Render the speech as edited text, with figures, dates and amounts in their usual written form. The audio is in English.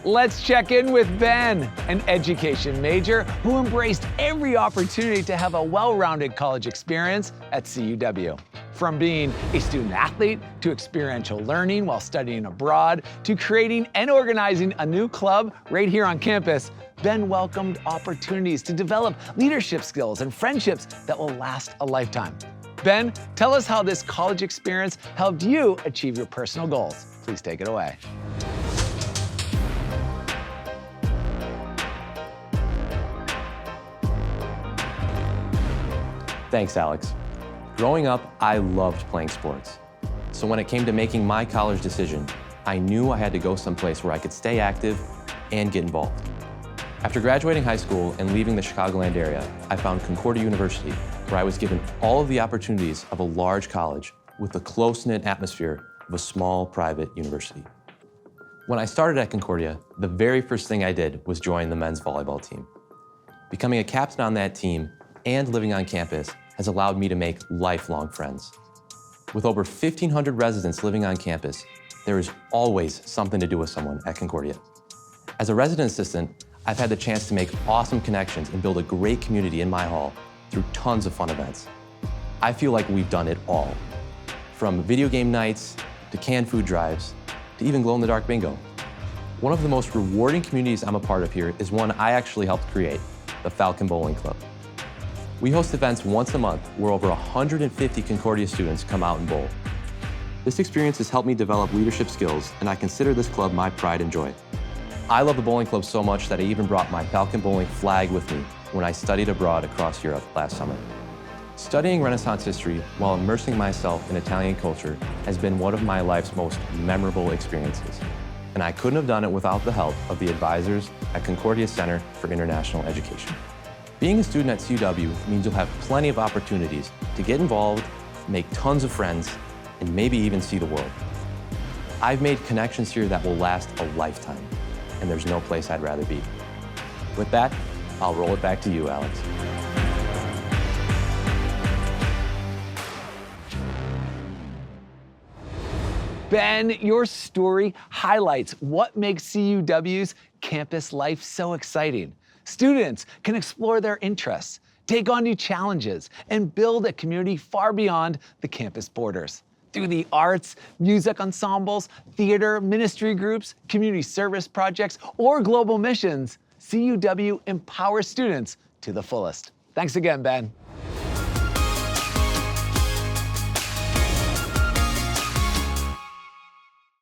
Let's check in with Ben, an education major who embraced every opportunity to have a well-rounded college experience at CUW. From being a student athlete to experiential learning while studying abroad to creating and organizing a new club right here on campus, Ben welcomed opportunities to develop leadership skills and friendships that will last a lifetime. Ben, tell us how this college experience helped you achieve your personal goals. Please take it away. Thanks, Alex. Growing up, I loved playing sports. So when it came to making my college decision, I knew I had to go someplace where I could stay active and get involved. After graduating high school and leaving the Chicagoland area, I found Concordia University, where I was given all of the opportunities of a large college with the close-knit atmosphere of a small private university. When I started at Concordia, the very first thing I did was join the men's volleyball team. Becoming a captain on that team and living on campus has allowed me to make lifelong friends. With over 1,500 residents living on campus, there is always something to do with someone at Concordia. As a resident assistant, I've had the chance to make awesome connections and build a great community in my hall through tons of fun events. I feel like we've done it all, from video game nights to canned food drives to even glow-in-the-dark bingo. One of the most rewarding communities I'm a part of here is one I actually helped create, the Falcon Bowling Club. We host events once a month where over 150 Concordia students come out and bowl. This experience has helped me develop leadership skills, and I consider this club my pride and joy. I love the bowling club so much that I even brought my Falcon Bowling flag with me when I studied abroad across Europe last summer. Studying Renaissance history while immersing myself in Italian culture has been one of my life's most memorable experiences, and I couldn't have done it without the help of the advisors at Concordia Center for International Education. Being a student at CUW means you'll have plenty of opportunities to get involved, make tons of friends, and maybe even see the world. I've made connections here that will last a lifetime, and there's no place I'd rather be. With that, I'll roll it back to you, Alex. Ben, your story highlights what makes CUW's campus life so exciting. Students can explore their interests, take on new challenges, and build a community far beyond the campus borders. Through the arts, music ensembles, theater, ministry groups, community service projects, or global missions, CUW empowers students to the fullest. Thanks again, Ben.